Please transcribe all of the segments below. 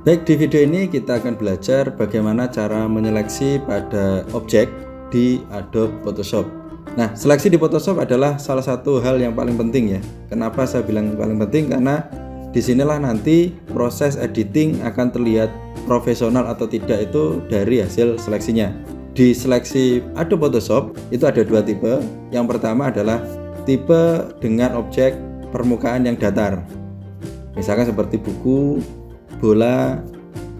Baik, di video ini kita akan belajar bagaimana cara menyeleksi pada objek di Adobe Photoshop. Nah, seleksi di Photoshop adalah salah satu hal yang paling penting ya. Kenapa saya bilang paling penting? Karena disinilah nanti proses editing akan terlihat profesional atau tidak itu dari hasil seleksinya. Di seleksi Adobe Photoshop itu ada dua tipe. Yang pertama adalah tipe dengan objek permukaan yang datar. Misalkan seperti buku, bola,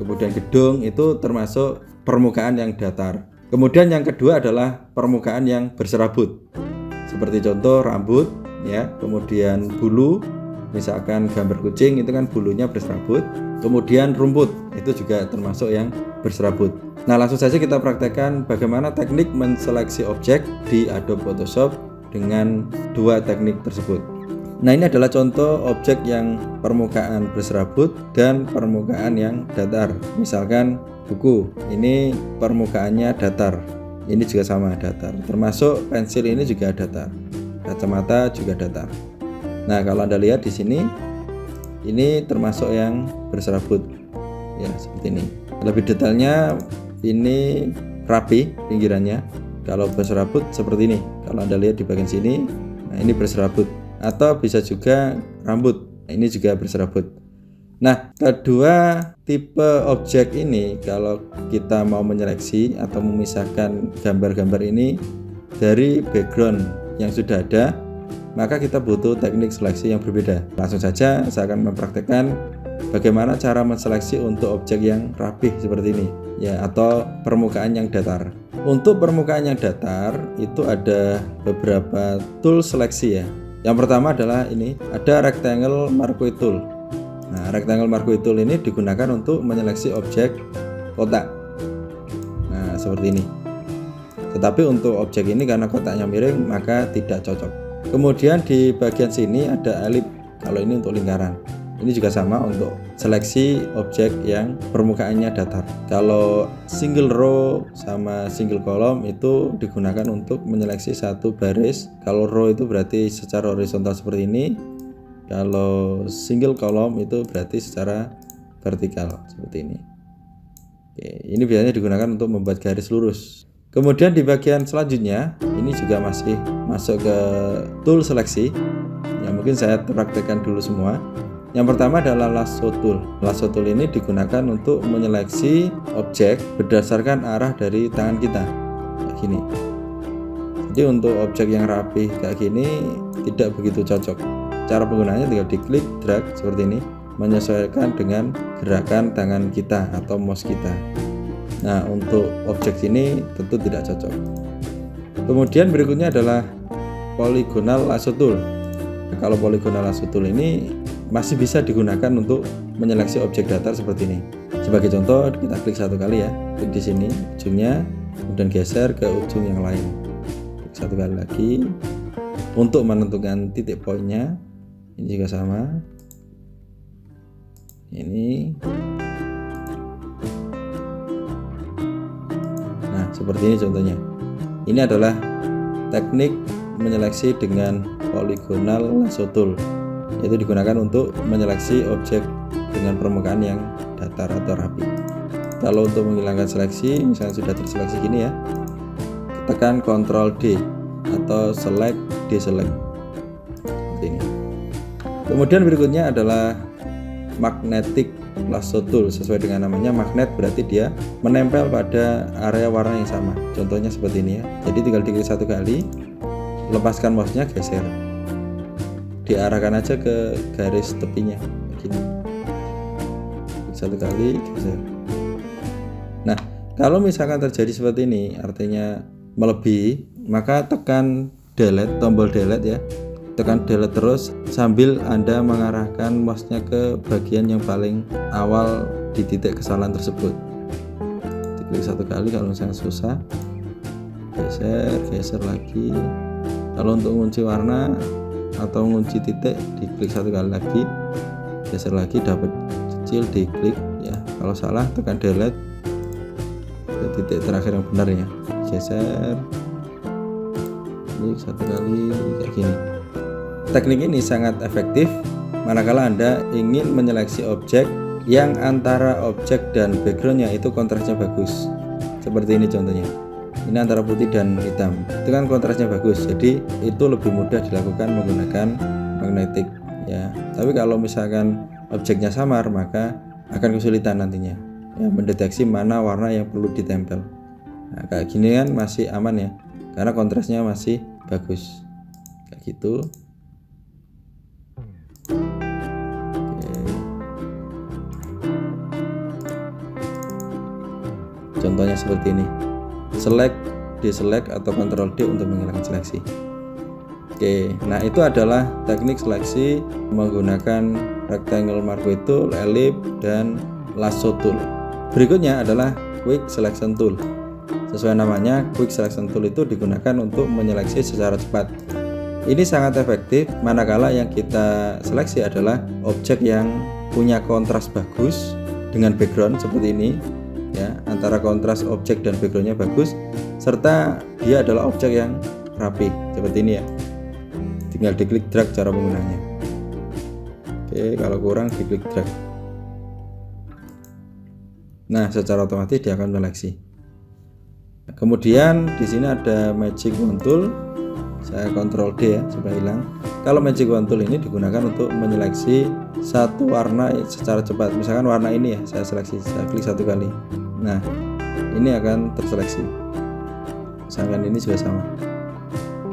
kemudian gedung, itu termasuk permukaan yang datar. Kemudian yang kedua adalah permukaan yang berserabut. Seperti contoh rambut ya, kemudian bulu, misalkan gambar kucing itu kan bulunya berserabut. Kemudian rumput itu juga termasuk yang berserabut. Nah, langsung saja kita praktekkan bagaimana teknik menseleksi objek di Adobe Photoshop dengan dua teknik tersebut. Nah, ini adalah contoh objek yang permukaan berserabut dan permukaan yang datar. Misalkan buku, ini permukaannya datar. Ini juga sama datar. Termasuk pensil ini juga datar. Kacamata juga datar. Nah, kalau Anda lihat di sini, ini termasuk yang berserabut. Ya, seperti ini. Lebih detailnya ini rapi pinggirannya. Kalau berserabut seperti ini. Kalau Anda lihat di bagian sini, nah ini berserabut. Atau bisa juga rambut, ini juga berserabut. Nah, kedua tipe objek ini kalau kita mau menyeleksi atau memisahkan gambar-gambar ini dari background yang sudah ada, maka kita butuh teknik seleksi yang berbeda. Langsung saja saya akan mempraktekkan bagaimana cara menseleksi untuk objek yang rapih seperti ini ya, atau permukaan yang datar. Untuk permukaan yang datar itu ada beberapa tool seleksi ya. Yang pertama adalah ini, ada rectangle marquee tool. Nah, rectangle marquee tool ini digunakan untuk menyeleksi objek kotak. Nah, seperti ini. Tetapi untuk objek ini karena kotaknya miring maka tidak cocok. Kemudian di bagian sini ada ellipse. Kalau ini untuk lingkaran. Ini juga sama untuk seleksi objek yang permukaannya datar. Kalau single row sama single column itu digunakan untuk menyeleksi satu baris. Kalau row itu berarti secara horizontal seperti ini. Kalau single column itu berarti secara vertikal seperti ini. Oke, ini biasanya digunakan untuk membuat garis lurus. Kemudian di bagian selanjutnya, ini juga masih masuk ke tool seleksi. Ya, mungkin saya praktekkan dulu semua. Yang pertama adalah lasso tool. Lasso tool ini digunakan untuk menyeleksi objek berdasarkan arah dari tangan kita, kayak gini. Jadi untuk objek yang rapi kayak gini tidak begitu cocok. Cara penggunaannya tinggal diklik, drag seperti ini, menyesuaikan dengan gerakan tangan kita atau mouse kita. Nah, untuk objek ini tentu tidak cocok. Kemudian berikutnya adalah polygonal lasso tool. Kalau polygonal lasso tool ini masih bisa digunakan untuk menyeleksi objek datar seperti ini. Sebagai contoh, kita klik satu kali ya, klik di sini ujungnya, kemudian geser ke ujung yang lain. Klik satu kali lagi untuk menentukan titik poinnya. Ini juga sama. Ini. Nah, seperti ini contohnya. Ini adalah teknik menyeleksi dengan polygonal lasso tool, yaitu digunakan untuk menyeleksi objek dengan permukaan yang datar atau rapi. Kalau untuk menghilangkan seleksi, misalnya sudah terseleksi gini ya, tekan Ctrl D atau select deselect seperti ini. Kemudian berikutnya adalah magnetic lasso tool. Sesuai dengan namanya, magnet berarti dia menempel pada area warna yang sama. Contohnya seperti ini ya. Jadi tinggal diklik satu kali, lepaskan mouse-nya, geser, diarahkan aja ke garis tepinya begini. Satu kali geser. Nah, kalau misalkan terjadi seperti ini, artinya melebihi, maka tekan delete, tombol delete ya. Tekan delete terus sambil Anda mengarahkan mouse-nya ke bagian yang paling awal di titik kesalahan tersebut. Diklik satu kali kalau misalnya susah. Geser lagi. Kalau untuk kunci warna atau ngunci titik, diklik satu kali lagi, geser lagi, dapat kecil, diklik ya. Kalau salah tekan delete ke titik terakhir yang benar ya, geser, klik satu kali kayak gini. Teknik ini sangat efektif manakala Anda ingin menyeleksi objek yang antara objek dan backgroundnya itu kontrasnya bagus. Seperti ini contohnya. Ini antara putih dan hitam. Itu kan kontrasnya bagus. Jadi itu lebih mudah dilakukan menggunakan magnetik ya. Tapi kalau misalkan objeknya samar maka akan kesulitan nantinya ya mendeteksi mana warna yang perlu ditempel. Nah, kayak gini kan masih aman ya. Karena kontrasnya masih bagus. Kayak gitu. Contohnya seperti ini. Select, deselect atau Ctrl D untuk menghilangkan seleksi. Oke, nah itu adalah teknik seleksi menggunakan rectangle marquee tool, ellipse, dan lasso tool. Berikutnya adalah quick selection tool. Sesuai namanya, quick selection tool itu digunakan untuk menyeleksi secara cepat. Ini sangat efektif manakala yang kita seleksi adalah objek yang punya kontras bagus dengan background seperti ini. Ya, antara kontras objek dan backgroundnya bagus, serta dia adalah objek yang rapi seperti ini ya. Tinggal diklik drag cara penggunanya. Oke, kalau kurang diklik drag. Nah, secara otomatis dia akan menyeleksi. Kemudian di sini ada magic wand tool. Saya Ctrl D ya supaya hilang. Kalau magic wand tool ini digunakan untuk menyeleksi satu warna secara cepat. Misalkan warna ini ya, saya seleksi, saya klik satu kali. Nah, ini akan terseleksi. Misalkan ini juga sama.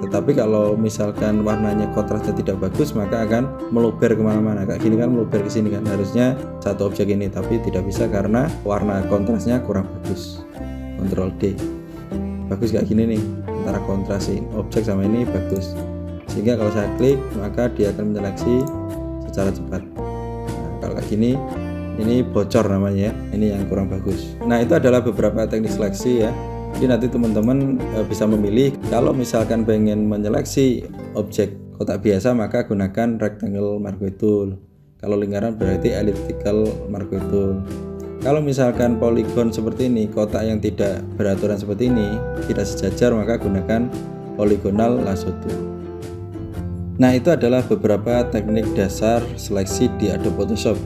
Tetapi kalau misalkan warnanya kontrasnya tidak bagus, maka akan meluber kemana-mana. Kayak gini kan meluber ke sini kan. Harusnya satu objek ini, tapi tidak bisa karena warna kontrasnya kurang bagus. Ctrl D. Bagus kayak gini nih. Antara kontras objek sama ini bagus. Sehingga kalau saya klik, maka dia akan menyeleksi secara cepat. Nah, kalau kayak gini, ini bocor namanya ya, ini yang kurang bagus. Nah, itu adalah beberapa teknik seleksi ya. Jadi nanti teman-teman bisa memilih. Kalau misalkan pengen menyeleksi objek kotak biasa maka gunakan rectangle marquee tool. Kalau lingkaran berarti elliptical marquee tool. Kalau misalkan poligon seperti ini, kotak yang tidak beraturan seperti ini, tidak sejajar, maka gunakan polygonal lasso tool. Nah, itu adalah beberapa teknik dasar seleksi di Adobe Photoshop.